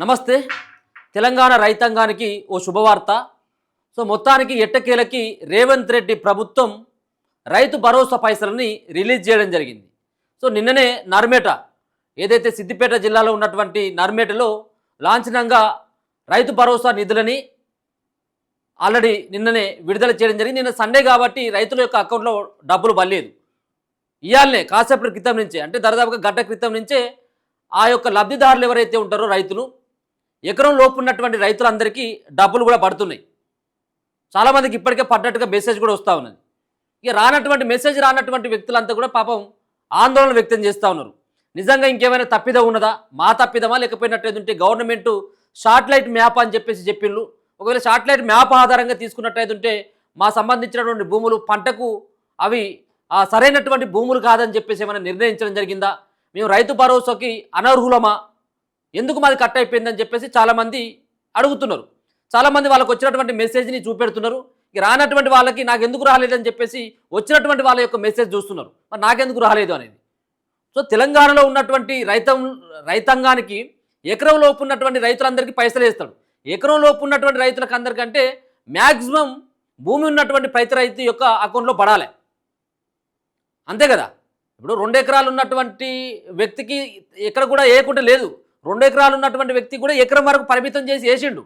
నమస్తే. తెలంగాణ రైతాంగానికి ఓ శుభవార్త. సో మొత్తానికి ఎట్టకేలకి రేవంత్ రెడ్డి ప్రభుత్వం రైతు భరోసా పైసలని రిలీజ్ చేయడం జరిగింది. సో నిన్ననే నర్మేట, ఏదైతే సిద్దిపేట జిల్లాలో ఉన్నటువంటి నర్మేటలో లాంఛనంగా రైతు భరోసా నిధులని ఆల్రెడీ నిన్ననే విడుదల చేయడం జరిగింది. నిన్న సండే కాబట్టి రైతుల యొక్క అకౌంట్లో డబ్బులు పడలేదు. ఇయాలనే కాసేపటి క్రితం నుంచే, అంటే దాదాపుగా గంట క్రితం నుంచే ఆ యొక్క లబ్ధిదారులు ఎవరైతే ఉంటారో రైతులు, ఎకరం లోపు ఉన్నటువంటి రైతులందరికీ డబ్బులు కూడా పడుతున్నాయి. చాలామందికి ఇప్పటికే పడ్డట్టుగా మెసేజ్ కూడా వస్తూ ఉన్నది. ఇక రానటువంటి వ్యక్తులంతా కూడా పాపం ఆందోళన వ్యక్తం చేస్తూ ఉన్నారు. నిజంగా ఇంకేమైనా తప్పిదం ఉన్నదా, మా తప్పిదమా, లేకపోయినట్టయితే గవర్నమెంట్ శాటిలైట్ మ్యాప్ అని చెప్పిండ్రు. ఒకవేళ శాటిలైట్ మ్యాప్ ఆధారంగా తీసుకున్నట్టయితే మా సంబంధించినటువంటి భూములు పంటకు అవి సరైనటువంటి భూములు కాదని చెప్పేసి ఏమైనా నిర్ణయించడం జరిగిందా, మేము రైతు భరోసాకి అనర్హులమా, ఎందుకు మాది కట్ అయిపోయిందని చెప్పేసి చాలామంది అడుగుతున్నారు. చాలామంది వాళ్ళకు వచ్చినటువంటి మెసేజ్ని చూపెడుతున్నారు. ఇక రానటువంటి వాళ్ళకి నాకు ఎందుకు రాలేదని చెప్పేసి వచ్చినటువంటి వాళ్ళ యొక్క మెసేజ్ చూస్తున్నారు, మరి నాకెందుకు రాలేదు అనేది. సో తెలంగాణలో ఉన్నటువంటి రైతాంగానికి ఎకరం లోపు ఉన్నటువంటి రైతులందరికీ పైసలు వేస్తాడు. ఎకరం లోపు ఉన్నటువంటి రైతులకు అందరికంటే మ్యాక్సిమం భూమి ఉన్నటువంటి ప్రతి రైతు యొక్క అకౌంట్లో పడాలి, అంతే కదా. ఇప్పుడు 2 ఎకరాలు ఉన్నటువంటి వ్యక్తికి ఎక్కడ కూడా వేయకుండా లేదు, 2 ఎకరాలు ఉన్నటువంటి వ్యక్తి కూడా ఎకరం వరకు పరిమితం చేసి వేసిండు.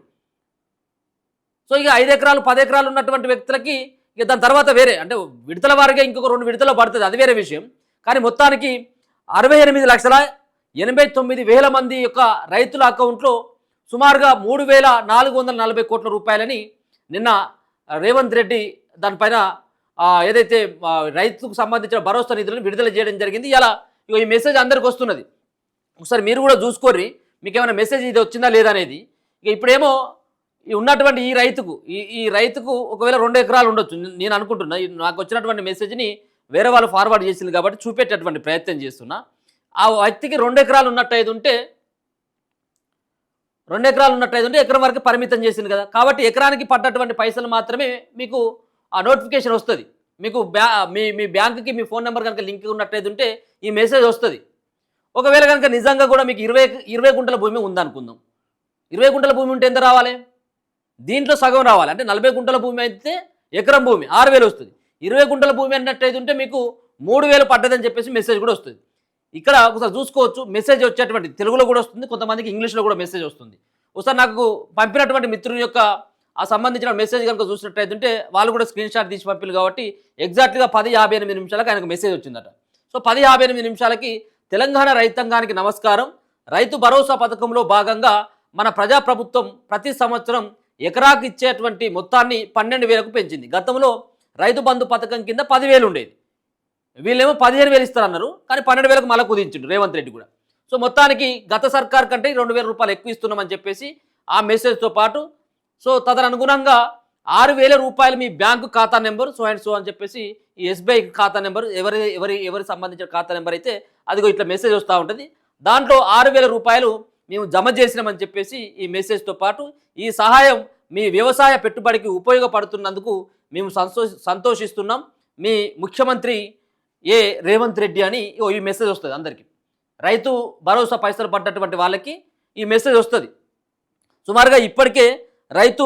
సో ఇక 5 ఎకరాలు 10 ఎకరాలు ఉన్నటువంటి వ్యక్తులకి ఇక దాని తర్వాత వేరే, అంటే విడతల వారిగా ఇంకొక 2 విడతలు పడుతుంది, అది వేరే విషయం. కానీ మొత్తానికి 68,89,000 మంది యొక్క రైతుల అకౌంట్లో సుమారుగా 3,440 కోట్ల రూపాయలని నిన్న రేవంత్ రెడ్డి దానిపైన ఏదైతే రైతుకు సంబంధించిన భరోసా నిధులను విడుదల చేయడం జరిగింది. ఇలా ఈ మెసేజ్ అందరికి వస్తున్నది. ఒకసారి మీరు కూడా చూసుకోర్రి, మీకు ఏమైనా మెసేజ్ ఇది వచ్చిందా లేదా అనేది. ఇక ఇప్పుడేమో ఉన్నటువంటి ఈ రైతుకు ఒకవేళ 2 ఎకరాలు ఉండొచ్చు నేను అనుకుంటున్నా. నాకు వచ్చినటువంటి మెసేజ్ని వేరే వాళ్ళు ఫార్వర్డ్ చేసింది కాబట్టి చూపెట్టేటువంటి ప్రయత్నం చేస్తున్నా. ఆ వ్యక్తికి 2 ఎకరాలు ఉన్నట్టయితే ఉంటే ఎకరం వరకు పరిమితం చేసింది కదా, కాబట్టి ఎకరానికి పడ్డటువంటి పైసలు మాత్రమే మీకు ఆ నోటిఫికేషన్ వస్తుంది. మీకు మీ బ్యాంకుకి మీ ఫోన్ నెంబర్ కనుక లింక్ ఉన్నట్టయితే ఉంటే ఈ మెసేజ్ వస్తుంది. ఒకవేళ కనుక నిజంగా కూడా మీకు 20 గుంటల భూమి ఉందనుకుందాం. 20 గుంటల భూమి ఉంటే ఎంత రావాలి, దీంట్లో సగం రావాలి. అంటే 40 గుంటల భూమి అయితే ఎకరం భూమి 6,000 వస్తుంది. 20 గుంటల భూమి అన్నట్టయితే ఉంటే మీకు 3,000 పడ్డదని చెప్పేసి మెసేజ్ కూడా వస్తుంది. ఇక్కడ ఒకసారి చూసుకోవచ్చు, మెసేజ్ వచ్చేటువంటి తెలుగులో కూడా వస్తుంది, కొంతమందికి ఇంగ్లీష్లో కూడా మెసేజ్ వస్తుంది. ఒకసారి నాకు పంపినటువంటి మిత్రుని యొక్క ఆ సంబంధించిన మెసేజ్ కనుక చూసినట్టయితే వాళ్ళు కూడా స్క్రీన్ షాట్ తీసి పంపారు కాబట్టి ఎగ్జాక్ట్గా 10:58 నిమిషాలకు ఆయనకు మెసేజ్ వచ్చిందట. సో 10:58 నిమిషాలకి తెలంగాణ రైతాంగానికి నమస్కారం. రైతు భరోసా పథకంలో భాగంగా మన ప్రజాప్రభుత్వం ప్రతి సంవత్సరం ఎకరాకు ఇచ్చేటువంటి మొత్తాన్ని 12,000కు పెంచింది. గతంలో రైతు బంధు పథకం కింద 10,000 ఉండేది, వీళ్ళేమో 15,000 ఇస్తారన్నారు, కానీ 12,000కు మళ్ళీ కుదించిండు రేవంత్ రెడ్డి కూడా. సో మొత్తానికి గత సర్కార్ కంటే 2,000 రూపాయలు ఎక్కువ ఇస్తున్నామని చెప్పేసి ఆ మెసేజ్తో పాటు సో తదనుగుణంగా 6,000 రూపాయలు మీ బ్యాంకు ఖాతా నెంబర్ సో అండ్ సో అని చెప్పేసి ఈ ఎస్బీఐ ఖాతా నెంబర్ ఎవరి సంబంధించిన ఖాతా నెంబర్ అయితే అదిగో ఇట్లా మెసేజ్ వస్తూ ఉంటుంది. దాంట్లో 6,000 రూపాయలు మేము జమ చేసినామని చెప్పేసి ఈ మెసేజ్తో పాటు ఈ సహాయం మీ వ్యవసాయ పెట్టుబడికి ఉపయోగపడుతున్నందుకు మేము సంతోషిస్తున్నాం, మీ ముఖ్యమంత్రి రేవంత్ రెడ్డి అని ఈ మెసేజ్ వస్తుంది. అందరికీ రైతు భరోసా పైసలు పడ్డటువంటి వాళ్ళకి ఈ మెసేజ్ వస్తుంది. సుమారుగా ఇప్పటికే రైతు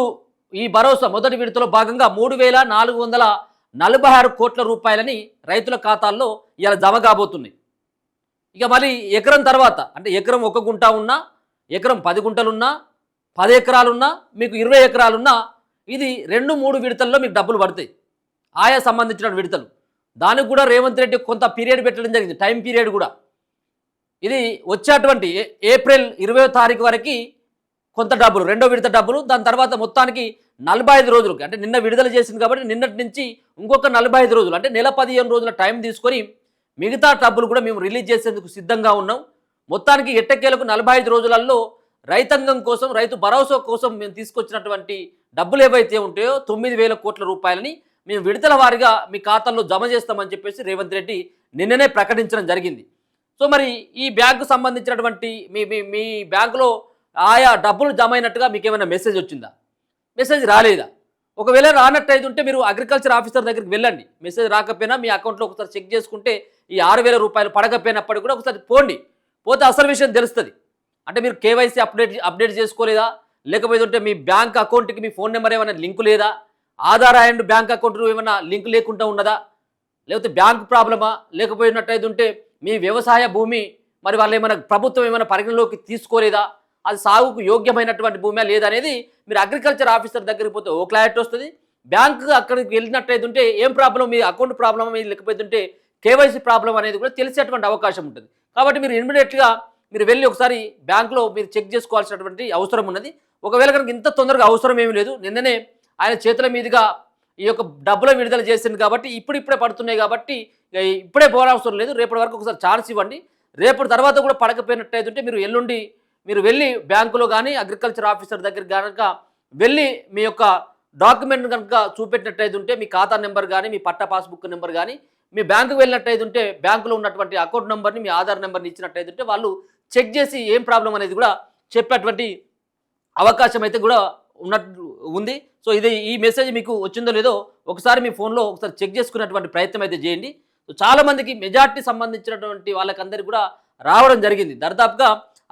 ఈ భరోసా మొదటి విడతలో భాగంగా 3,446 కోట్ల రూపాయలని రైతుల ఖాతాల్లో ఇలా జమ కాబోతున్నాయి. ఇక మళ్ళీ ఎకరం తర్వాత, అంటే ఎకరం 1 గుంట ఉన్నా, ఎకరం 10 గుంటలున్నా, 10 ఎకరాలున్నా, మీకు 20 ఎకరాలున్నా ఇది 2-3 విడతల్లో మీకు డబ్బులు పడతాయి, ఆయా సంబంధించిన విడతలు. దానికి కూడా రేవంత్ రెడ్డి కొంత పీరియడ్ పెట్టడం జరిగింది, టైం పీరియడ్ కూడా. ఇది వచ్చేటువంటి ఏప్రిల్ 20వ తారీఖు వరకు కొంత డబ్బులు, 2వ విడత డబ్బులు, దాని తర్వాత మొత్తానికి 45 రోజులకి, అంటే నిన్న విడుదల చేసింది కాబట్టి నిన్నటి నుంచి ఇంకొక 45 రోజులు, అంటే నెల 15 రోజుల టైం తీసుకొని మిగతా డబ్బులు కూడా మేము రిలీజ్ చేసేందుకు సిద్ధంగా ఉన్నాం. మొత్తానికి ఎట్టకేలకు 45 రోజులలో రైతాంగం కోసం, రైతు భరోసా కోసం మేము తీసుకొచ్చినటువంటి డబ్బులు ఏవైతే ఉంటాయో 9,000 కోట్ల రూపాయలని మేము విడతల వారీగా మీ ఖాతాల్లో జమ చేస్తామని చెప్పేసి రేవంత్ రెడ్డి నిన్ననే ప్రకటించడం జరిగింది. సో మరి ఈ బ్యాంకు సంబంధించినటువంటి మీ బ్యాంకులో ఆయా డబ్బులు జమ అయినట్టుగా మీకు ఏమైనా మెసేజ్ వచ్చిందా, మెసేజ్ రాలేదా? ఒకవేళ రానట్టయితే ఉంటే మీరు అగ్రికల్చర్ ఆఫీసర్ దగ్గరికి వెళ్ళండి. మెసేజ్ రాకపోయినా మీ అకౌంట్లో ఒకసారి చెక్ చేసుకుంటే ఈ 6,000 రూపాయలు పడకపోయినప్పటికీ కూడా ఒకసారి పోతే అసలు విషయం తెలుస్తుంది. అంటే మీరు కేవైసీ అప్డేట్ చేసుకోలేదా, లేకపోతే మీ బ్యాంక్ అకౌంట్కి మీ ఫోన్ నెంబర్ ఏమైనా లింక్ లేదా, ఆధార్ అండ్ బ్యాంక్ అకౌంట్ ఏమైనా లింక్ లేకుండా ఉన్నదా, లేకపోతే బ్యాంక్ ప్రాబ్లమా, లేకపోయినట్టయితే ఉంటే మీ వ్యవసాయ భూమి మరి వాళ్ళు ఏమైనా ప్రభుత్వం ఏమైనా పరిగణలోకి తీసుకోలేదా, అది సాగుకు యోగ్యమైనటువంటి భూమి లేదనేది మీరు అగ్రికల్చర్ ఆఫీసర్ దగ్గరికి పోతే ఓ క్లారిటీ వస్తుంది. బ్యాంకు అక్కడికి వెళ్ళినట్టయితే ఉంటే ఏం ప్రాబ్లం, మీ అకౌంట్ ప్రాబ్లమ్ మీ లేకపోతే ఉంటే కేవైసీ ప్రాబ్లం అనేది కూడా తెలిసేటువంటి అవకాశం ఉంటుంది. కాబట్టి మీరు ఇమ్మీడియట్గా మీరు వెళ్ళి ఒకసారి బ్యాంకులో మీరు చెక్ చేసుకోవాల్సినటువంటి అవసరం ఉన్నది. ఒకవేళ కనుక ఇంత తొందరగా అవసరం ఏమీ లేదు, నిన్ననే ఆయన చేతుల మీదుగా ఈ యొక్క డబ్బులు విడుదల చేసింది కాబట్టి ఇప్పుడే పడుతున్నాయి కాబట్టి ఇప్పుడే పోనవసరం లేదు, రేపటి వరకు ఒకసారి ఛాన్స్ ఇవ్వండి. రేపటి తర్వాత కూడా పడకపోయినట్టయితే మీరు ఎల్లుండి మీరు వెళ్ళి బ్యాంకులో కానీ అగ్రికల్చర్ ఆఫీసర్ దగ్గర కనుక వెళ్ళి మీ యొక్క డాక్యుమెంట్ కనుక చూపెట్టినట్టయితే ఉంటే మీ ఖాతా నెంబర్ కానీ మీ పట్టా పాస్బుక్ నెంబర్ కానీ మీ బ్యాంకుకి వెళ్ళినట్టయితే ఉంటే బ్యాంకులో ఉన్నటువంటి అకౌంట్ నెంబర్ని మీ ఆధార్ నెంబర్ని ఇచ్చినట్టయితే ఉంటే వాళ్ళు చెక్ చేసి ఏం ప్రాబ్లం అనేది కూడా చెప్పేటువంటి అవకాశం అయితే కూడా ఉన్నట్టు ఉంది. సో ఈ మెసేజ్ మీకు వచ్చిందో లేదో ఒకసారి మీ ఫోన్లో ఒకసారి చెక్ చేసుకునేటువంటి ప్రయత్నం అయితే చేయండి. సో చాలామందికి మెజార్టీ సంబంధించినటువంటి వాళ్ళకందరికీ కూడా రావడం జరిగింది. దాదాపుగా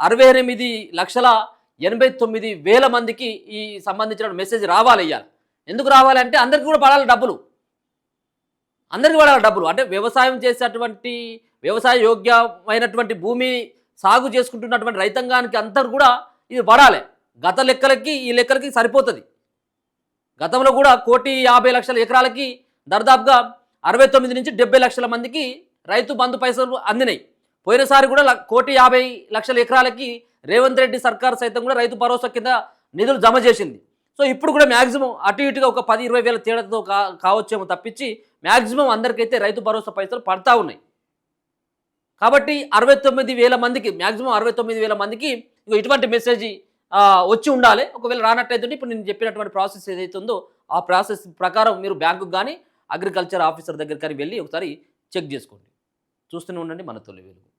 68,89,000 మందికి ఈ సంబంధించిన మెసేజ్ రావాలి. ఇవ్వాలి ఎందుకు రావాలి అంటే అందరికీ కూడా పడాలి డబ్బులు, అందరికీ పడాలి డబ్బులు. అంటే వ్యవసాయం చేసేటువంటి వ్యవసాయ యోగ్యమైనటువంటి భూమి సాగు చేసుకుంటున్నటువంటి రైతాంగానికి అందరూ కూడా ఇది పడాలి. గత లెక్కలకి ఈ లెక్కలకి సరిపోతుంది. గతంలో కూడా 1,50,00,000 ఎకరాలకి దాదాపుగా 69 నుంచి 70 లక్షల మందికి రైతు బంధు పైసలు అందినాయి. పోయినసారి కూడా 1,50,00,000 ఎకరాలకి రేవంత్ రెడ్డి సర్కార్ సైతం కూడా రైతు భరోసా కింద నిధులు జమ చేసింది. సో ఇప్పుడు కూడా మ్యాక్సిమం అటు ఇటుగా ఒక 10-20 వేల తేడాతో కావచ్చేమో తప్పించి మ్యాక్సిమం అందరికైతే రైతు భరోసా పైసలు పడతా ఉన్నాయి. కాబట్టి 69,000 మందికి మ్యాక్సిమం 69,000 మందికి ఇటువంటి మెసేజ్ వచ్చి ఉండాలి. ఒకవేళ రానట్టయితే ఇప్పుడు నేను చెప్పినటువంటి ప్రాసెస్ ఏదైతే ఉందో ఆ ప్రాసెస్ ప్రకారం మీరు బ్యాంకుకు కానీ అగ్రికల్చర్ ఆఫీసర్ దగ్గర కానీ వెళ్ళి ఒకసారి చెక్ చేసుకోండి. చూస్తూనే ఉండండి మన తొలి వెలుగు.